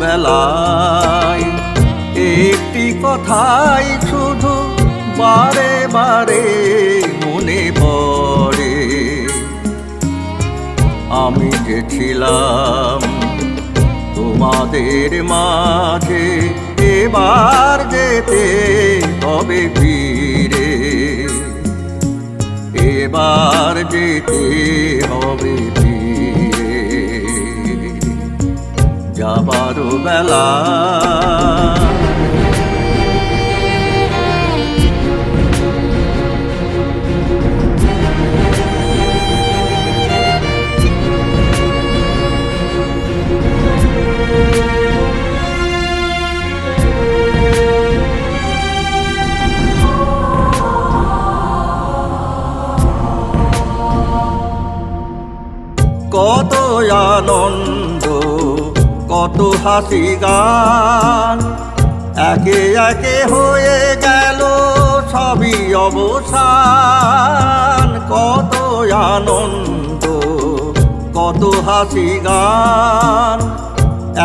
বেলায় একটি কথাই শুধু বারে বারে মনে পড়ে। আমি যে ছিলাম তোমাদের মাঝে, এবার যেতে হবে ফিরে, এবার যেতে হবে ফিরে। যাবার বেলা কত আনন্দ, কত হাসি গান, একে একে হয়ে গেল সবই অবসান। কত আনন্দ, কত হাসি গান,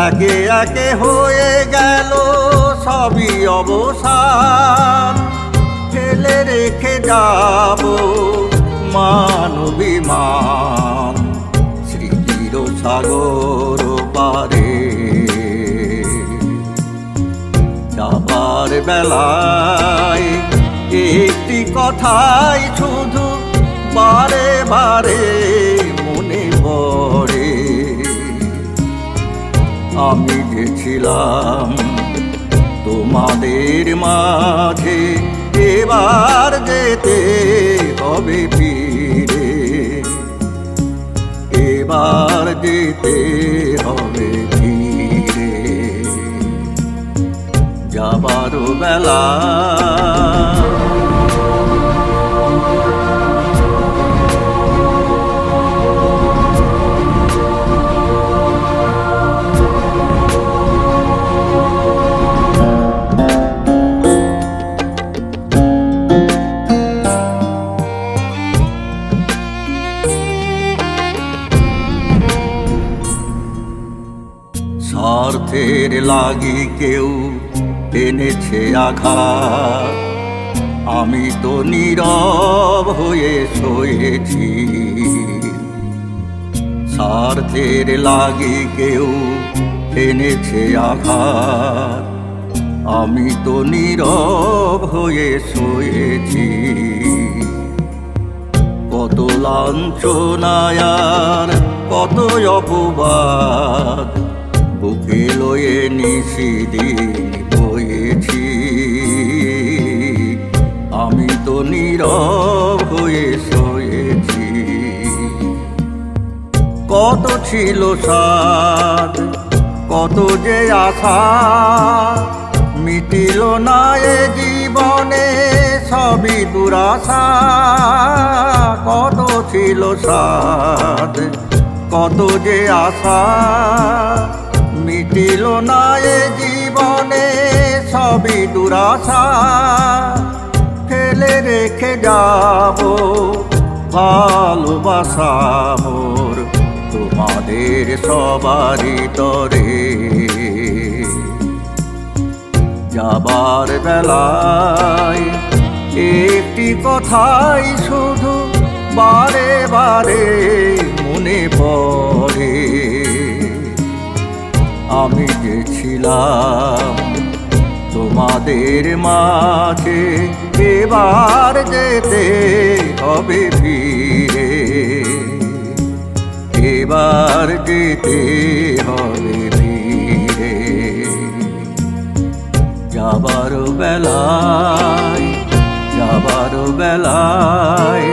একে একে হয়ে গেল সবই অবসান। ফেলে রেখে যাব মান অভিমান সাগর পারে। যাবার বেলায় একটি কথাই শুধু বারে বারে মনে পড়ে। আমি যে ছিলাম তোমাদের মাঝে, এবার যেতে হবে ফিরে, এবার যেতে হবে ফিরে। যাবার বেলা স্বার্থের লাগি কেউ এনেছে আঘাত, আমি তো নীরব হয়ে সয়েছি। স্বার্থের লাগি কেউ এনেছে আঘাত, আমি তো নীরব হয়ে সয়েছি। কত লাঞ্ছনায় আর কত অপবাদ বুকে লয়ে নিশিদিন বয়েছি। আমি তো নীরব হয়ে সয়েছি। কত ছিল সাদ, কত যে আশা, মিটিল না এ জীবনে সবই দুরাশা। কত ছিল সাদ, কত যে আশা, মিটিল না এ জীবনে সবই দুরাশা। ফেলে রেখে যাব ভালোবাসা মোর তোমাদের সবারই তরে। যাবার বেলায় একটি কথাই শুধু বারে বারে মনে পড়ে। আমি যে ছিলাম তোমাদের মাঝে, এবার যেতে হবে ফিরে, এবার যেতে হবে ফিরে। যাবার বেলায়, যাবার বেলায়,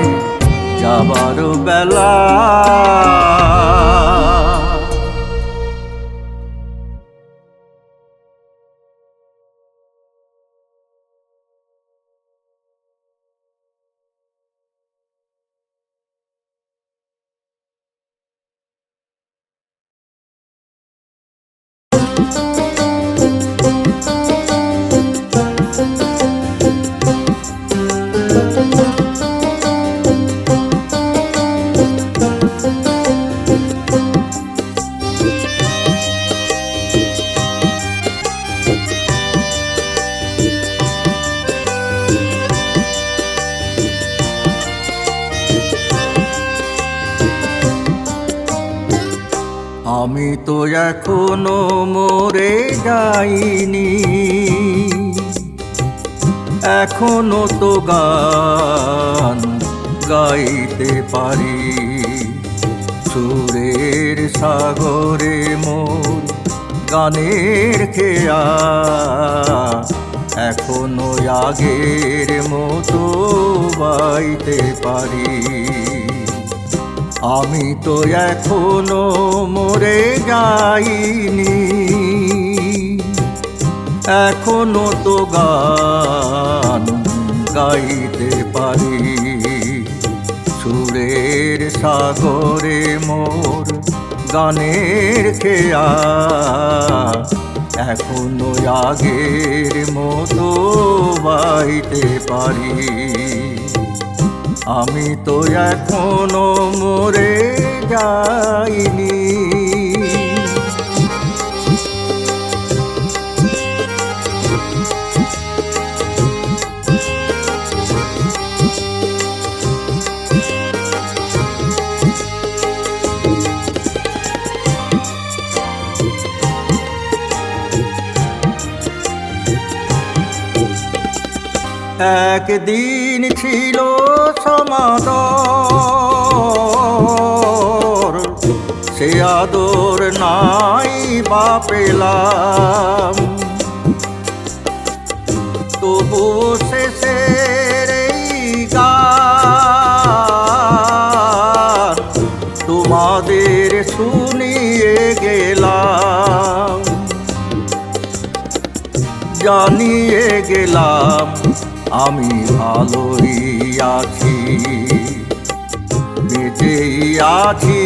যাবার বেলায়। আমি তো এখনো মরে যাইনি, এখনো তো গান গাইতে পারি। সুরের সাগরে মোর গানের খেয়া এখনো আগের মতো বাইতে পারি। আমি তো এখনো মরে যাইনি, এখনো তো গান গাইতে পারি। সুরের সাগরে মোর গানের খেয়া এখনো আগের মতো বাইতে পারি। আমি তো এখনো মরে যাইনি। একদিন ছিল সমাদর, সে আদর নাই বা পেলাম। তবু শেষের এই গান তোমাদের শুনিয়ে গেলাম, জানিয়ে গেলাম আমি ভালোই আছি, বেঁচেই আছি।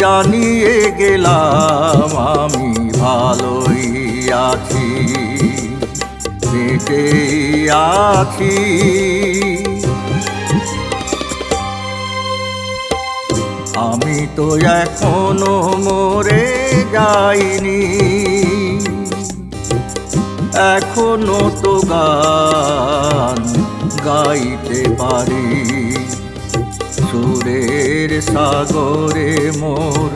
জানিয়ে গেলাম আমি ভালোই আছি, বেঁচেই আছি। আমি তো এখনো মরে যাইনি, এখনো তো গান গাইতে পারি। সুরের সাগরে মোর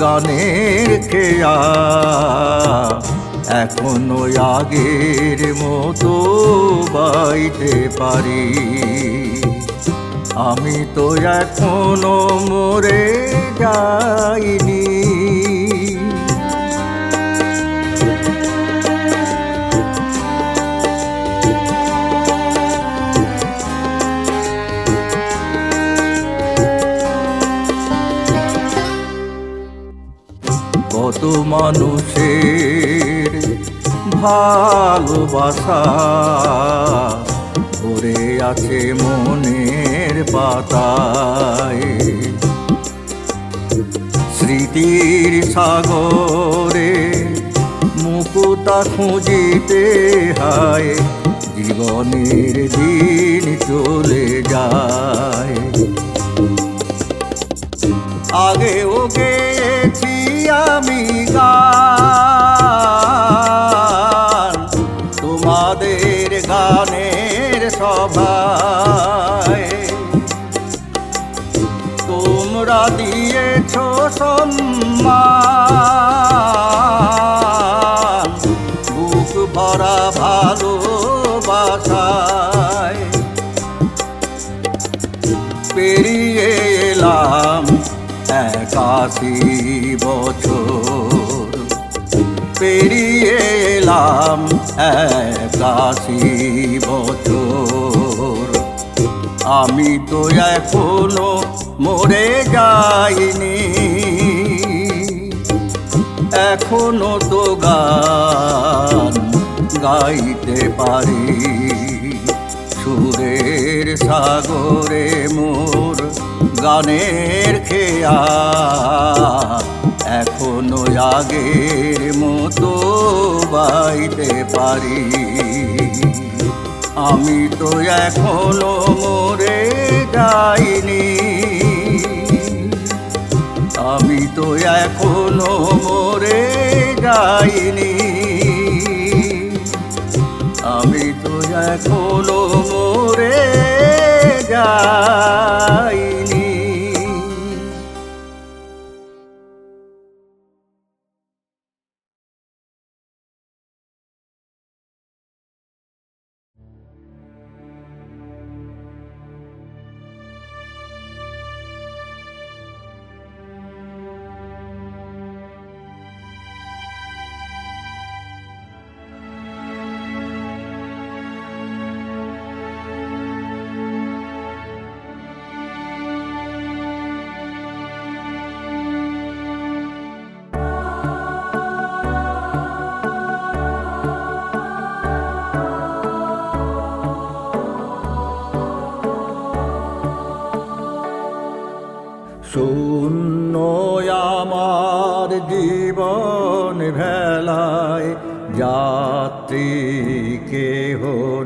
গানের খেয়া এখনো আগের মতো বাইতে পারি। আমি তো এখনো মরে যাইনি। কত মানুষের ভালোবাসা ভরে আছে মনের পাতায়। স্মৃতির সাগরে মুকুতা খুঁজিতে হায় জীবনের দিন চলে যায়। আগেও গেয়েছি আমি গান তোমাদের গানের সভায়। তোমরা দিয়েছ সম্মান বুক ভরা ভালোবাসায়। পেরিয়ে এলাম 81 বছর, পেরিয়ে এলাম 81 বছর। আমি তো এখনো মরে যাইনি, এখনো তো গান গাইতে পারি। সুরের সাগরে মোর গানের খেয়া এখনো আগের মতো বাইতে পারি। আমি তো এখনো মরে যাইনি, আমি তো এখনো মরে যাইনি, আমি তো এখনো মরে যাইনি।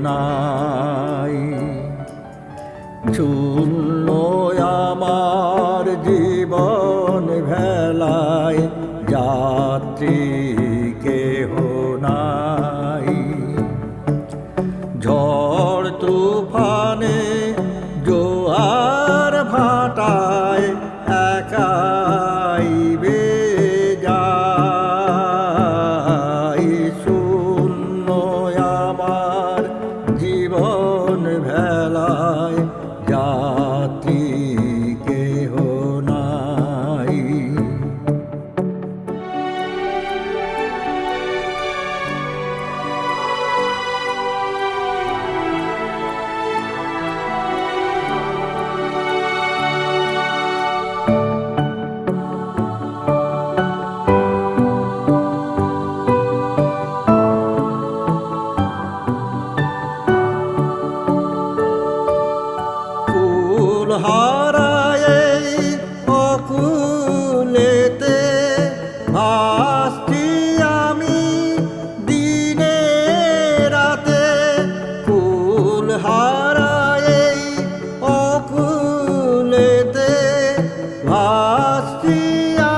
নাই। শূন্য আমার জীবন ভেলায়, যাত্রী কেহ নাই। ঝড় তুফানে জোয়ার ভাটায় একাই বেজাই। শূন্য আমার জীবন ভেলায়, যাত্রী কেহ নাই। হারায় অকুলেতে ভাসছি আমি দিনে রাতে। কুল হারায় অকুলেতে ভাসছি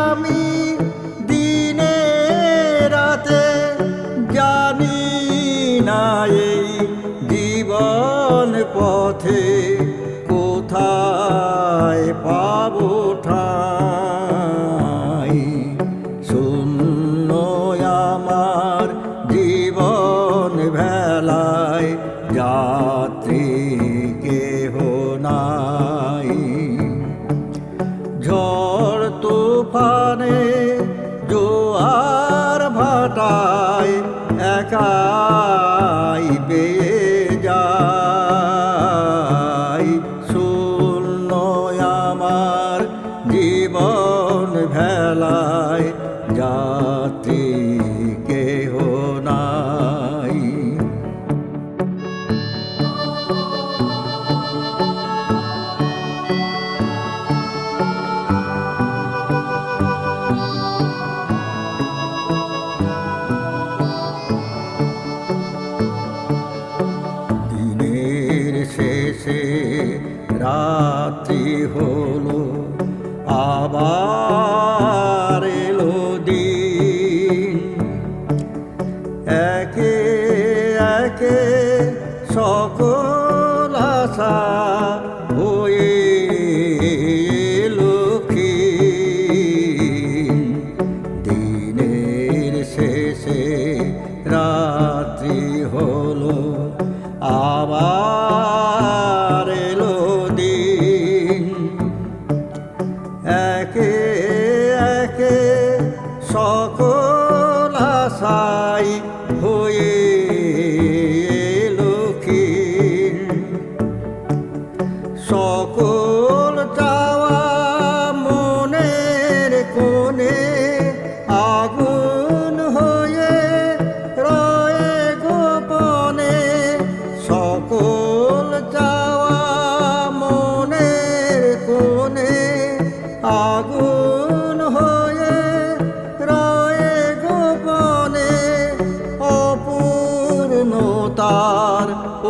আমি দিনে রাতে। জানি না এই জীবন পথে কোথায় পাবো ঠাঁই। শূন্য আমার জীবন ভেলায়, যাত্রী কেহ নাই। ঝড় তুফানে জোয়ার ভাটায় একাই বেয়ে যাই। শূন্য আমার জীবন ভেলায়, যাত্রী কেহ নাই। শেষে রাত্রি হলো, আবার এলো দিন। একে একে সকল আশা হয়ে এলো ক্ষীণ। দিনের শেষে রাত্রি হলো, আবার এলো দিন। একে একে সকল আশাই হয়ে এলো ক্ষীণ। সকল চাওয়া মনের কোণে আগুন হয়ে রয়ে গোপনে। সকল চাওয়া মনের কোণে আগুন হয়ে রয়ে গোপনে। অপূর্ণতার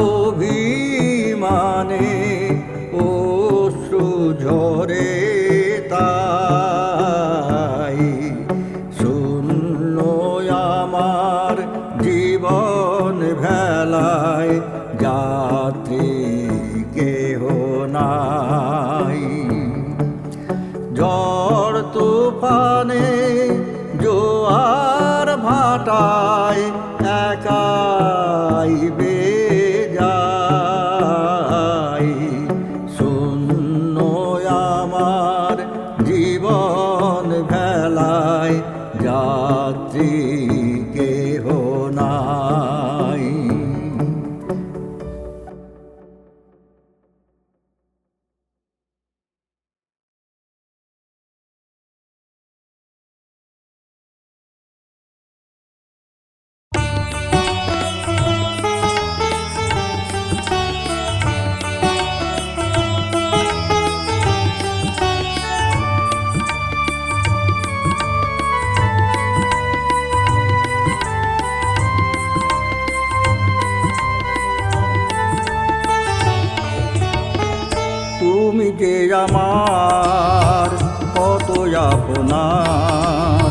অভিমানে অশ্রু ঝরে তাই। শূন্য আমার জীবন ভেলায়, যাত্রী কেহ নাই। ঝড় তুফানে জোয়ার ভাটায় একাই বেজাই। শূন্য আমার জীবন ভেলায়, যাত্রী কেহ নাই। যে আমার কত আপনার,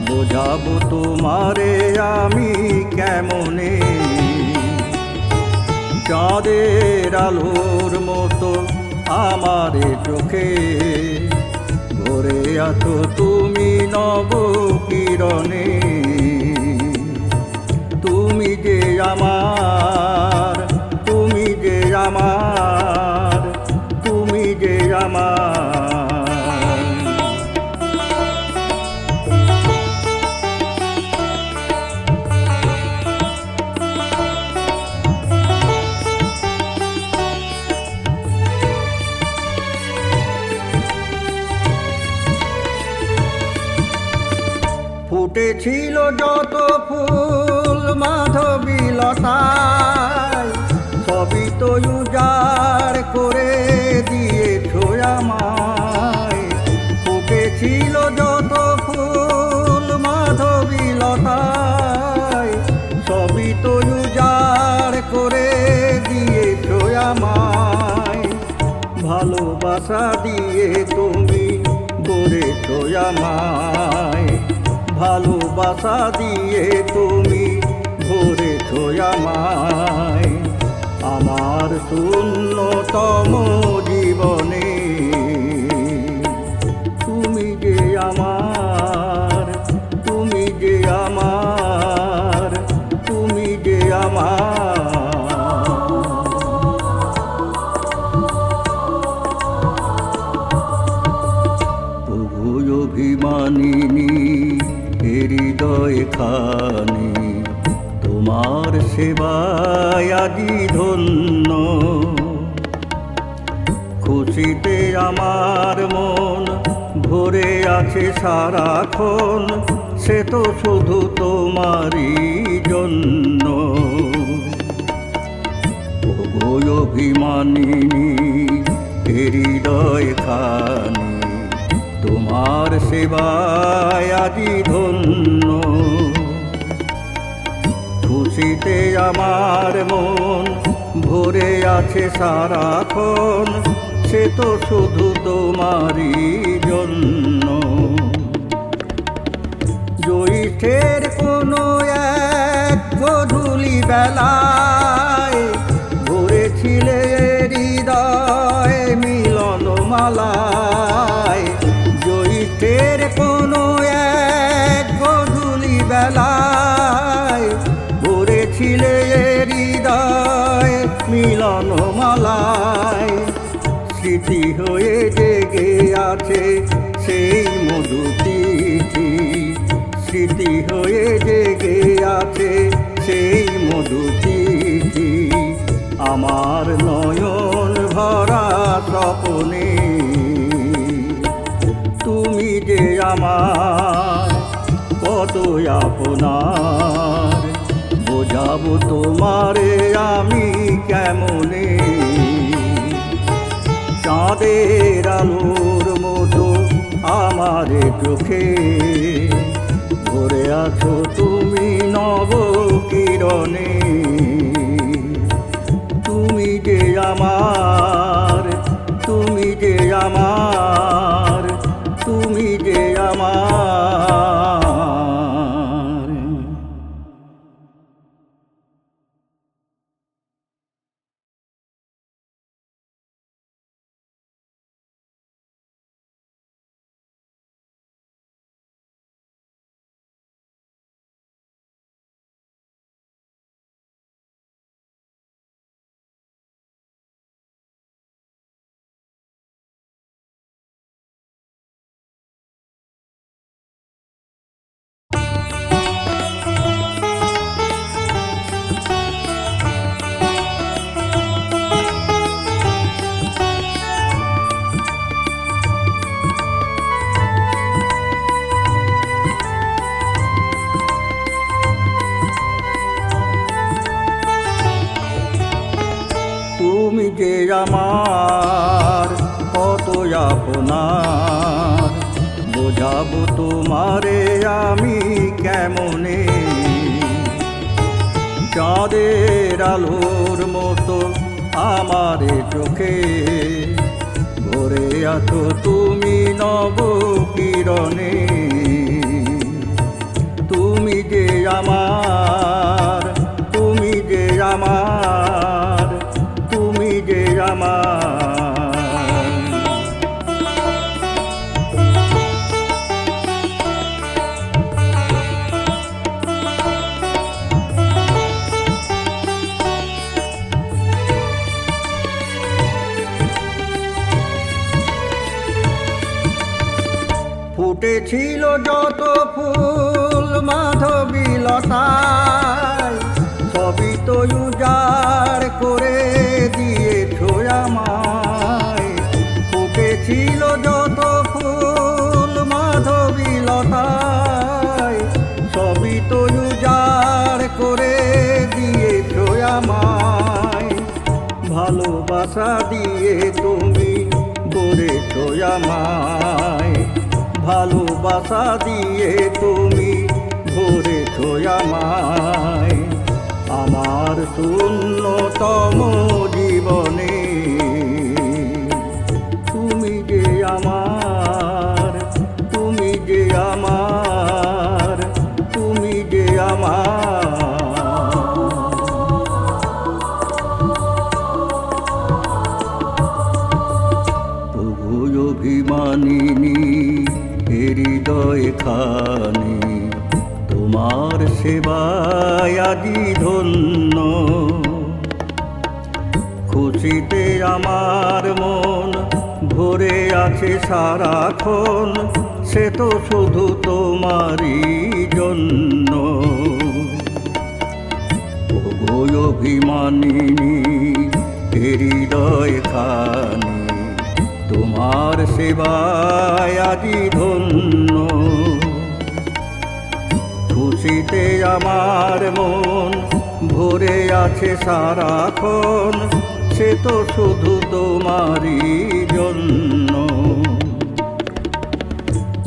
বোঝাবো তোমারে আমি কেমনে। চাঁদের আলোর মতো আমারে চোখে ভরে আছো তুমি নব কিরণে। তুমি যে আমার, তুমি যে আমার, তুমি যে আমার। ফুটেছিল যত ফুল মাধবীলতায়, সবই তো উজাড় করে দিয়েছো আমায়। ফুটেছিল যত ফুল মাধবীলতায়, সবই তো উজাড় করে দিয়েছো আমায়। ভালোবাসা দিয়ে তুমি গড়েছো আমায়, ভালোবাসা দিয়ে তুমি ভরেছো আমায়। আমার শূন্যতম জীবনে তুমি যে আমার, তুমি যে আমার, তুমি যে আমার। অভিমানিনী হৃদয় খানি, তোমার সেবায় আজি ধন্য। খুশিতে আমার মন ভরে আছে সারাক্ষণ, সে তো শুধু তোমারই জন্য। অভিমানিনী হৃদয় খানি, তোমার সেবায় আজি ধন্য। খুশিতে আমার মন ভরে আছে সারাক্ষণ, সে তো শুধু তোমারই জন্য। জ্যৈষ্ঠের কোনো এক গধূলি বেলায় ভরেছিলে হৃদয় মিলন মালায়। জ্যৈষ্ঠের কোনো এক গধূলি বেলায় ভরেছিলে হৃদয় মিলন মালায়। স্মৃতি হয়ে জেগে আছে সেই মধু তিথি, স্মৃতি হয়ে জেগে আছে সেই মধু তিথি। আমার নয়ন ভরা স্বপ্নে তুমি যে আমার কত আপনার, বোঝাবো তোমারে আমি কেমনে। চাঁদের আলোর মতো আমারে চোখে ভরে আছো তুমি নব কিরণে। তুমি যে আমার, তুমি যে আমার, তুমি যে আমার। তুমি যে আমার কত আপনার, বোঝাবো তোমারে আমি কেমনে। চাঁদের আলোর মতো আমারে চোখে ভরে আছো তুমি নব কিরণে, তুমি যে আমার, তুমি যে আমার, তুমি যে আমার। ফুটেছিল যত ফুল মাধবীলতায়, সবই তো উজাড় করে দিয়েছ আমায়। ফুটেছিল যত ফুল মাধবীলতায়, সবই তো উজাড় করে দিয়েছ আমায়। ভালোবাসা দিয়ে তুমি গড়েছ আমায়, ভালোবাসা দিয়ে তুমি ভরেছ আমায়। আমার শূন্যতম জীবনে তুমি যে আমার, তুমি যে আমার, তুমি যে আমার। অভিমানিনী হৃদয় খানি, তোমার সেবায় আজি ধন্য। খুশিতে আমার মন ভরে আছে সারাক্ষণ, সে তো শুধু তোমারই জন্য। অভিমানিনী হৃদয় খানি, তোমার সেবায় আজি ধন্য। খুশিতে আমার মন ভরে আছে সারাক্ষণ, সে তো শুধু তোমারই জন্য।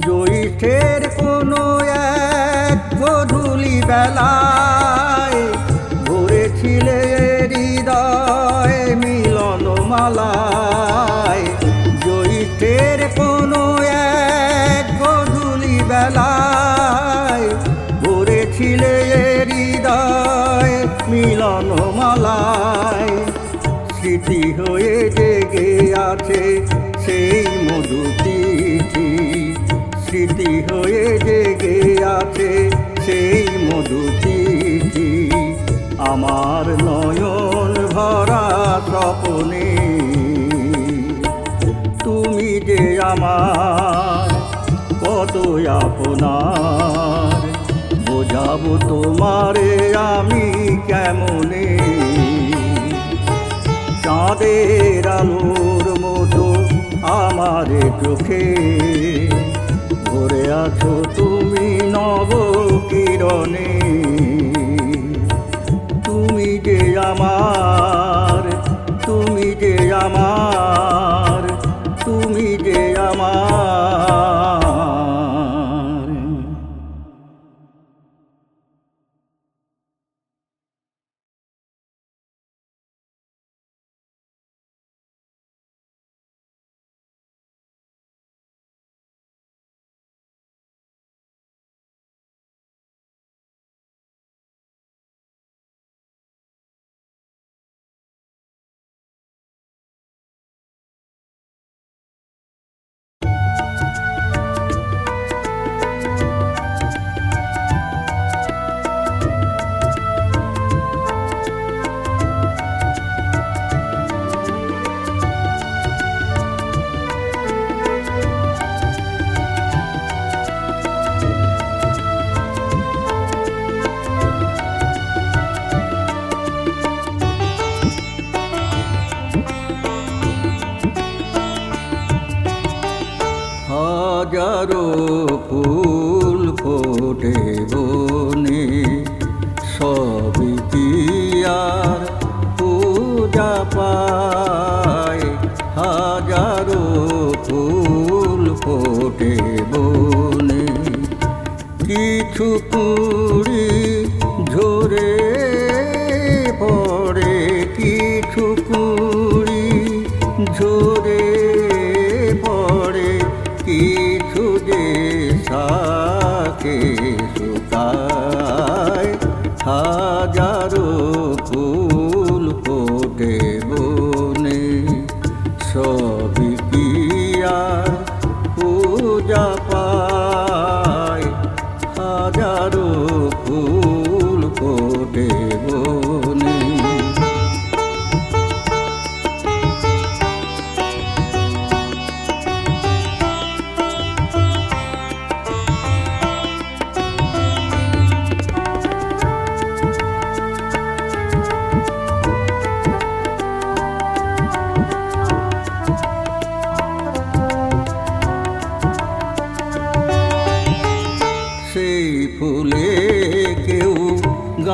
জ্যৈষ্ঠের কোনো এক গধূলি বেলায় ভরেছিলে হৃদয় মিলন মালায়। জ্যৈষ্ঠের কোনো এক গধূলি বেলায় ভরেছিলে হৃদয় মিলন মালায়। স্মৃতি হয়ে জেগে আছে সেই মধু তিথি, স্মৃতি হয়ে জেগে আছে সেই মধু তিথি। আমার নয়ন ভরা স্বপ্নে তুমি যে আমার, কত আপনার বোঝাবো তোমারে আমি কেমনে। চাঁদের আলোর মতো আমার চোখে ভরে আছো তুমি নব কিরণে। তুমি যে আমার, তুমি যে আমার, তুমি যে আমার। হাজারো ফুল ফোটে বনে, সবই কি আর পূজা পায়। হাজারো ফুল ফোটে বনে, কিছু কুড়ি ঝরে পড়ে, কিছু কুড়ি ঝরে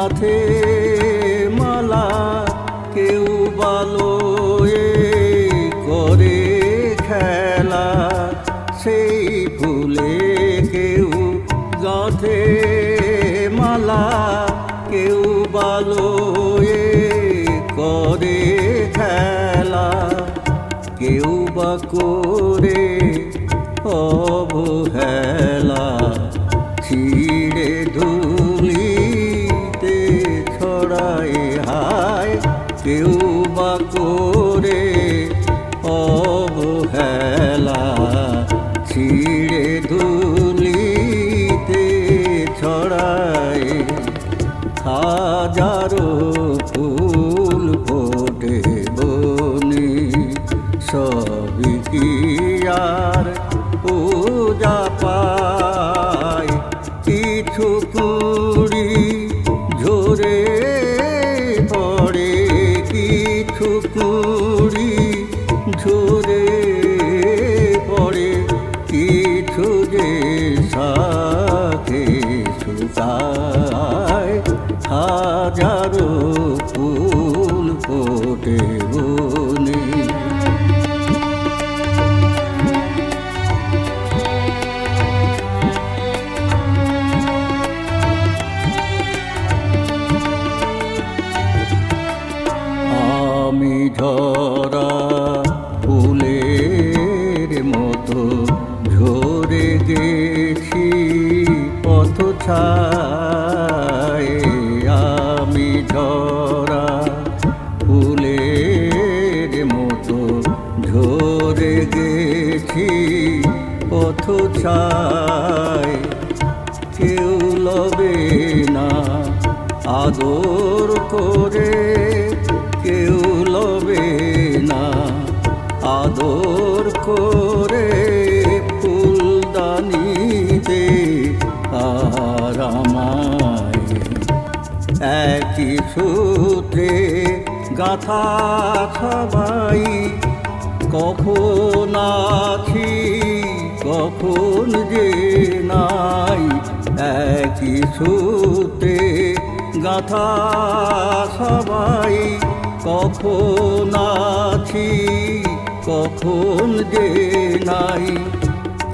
গাথে মালা, কেউ বালোয়ে করে খেলা, সেই ফুলে কেউ গাথে মালা, কেউ বালোয়ে করে খেলা, কেউ বা করে অবহেলা, ছিঁড়ে ধুলিতে ছড়ায় হায়, কেউ বা করে অবহেলা, ছিঁড়ে ধুলিতে ছড়ায়। হাজারো ফুল ফোটে বনে, সবই কি আর পূজা পায়, কিছু কুড়ি ঝরে পড়ে, কিছু কুড়ি ঝরে পড়ে, কিছু যে শাখে শুকায়। হাজারো ফুল ফোটে বনে। আমি ঝরা ফুলের মতো ঝরে গেছি পথ ছায়, আমি ঝরা ফুলের মতো ঝরে গেছি পথ ছায়। কেউ লবে না আদর করে, কেউ লবে না আদর করে, ফুলদানিতে আর আমায় একই সূত্রে গাথা সবাই। কখন আছি কখন যে নাই, একই সূত্রে গাথা সবাই। কখন আছি কখন যে নাই,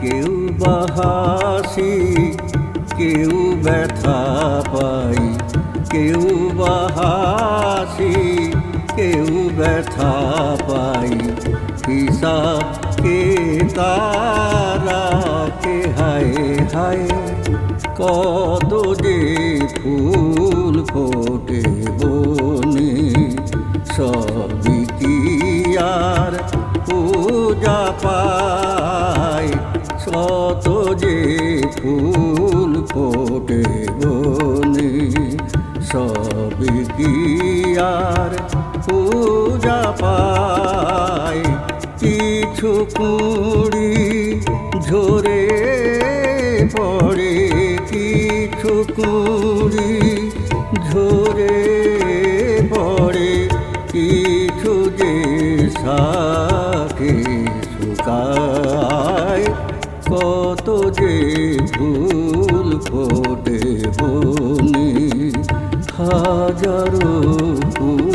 কেউ বা হাসি কেউ ব্যথা পাই, কেউ বা হাসি কেউ ব্যথা পাই। হিসাব কে তারা কে হায় হায়, কত যে ফুল ফোটে বনে, সবই কি আর পূজা পায়। কত যে ফুল ফোটে বনে, সবই কি আর পূজা পায়। কিছু কুড়ি ঝরে পড়ে, কিছু কুড়ি ঝরে পড়ে, কিছু যে শাখে শুকায়। কত যে ফুল ফোটে বনে, হাজারো ফুল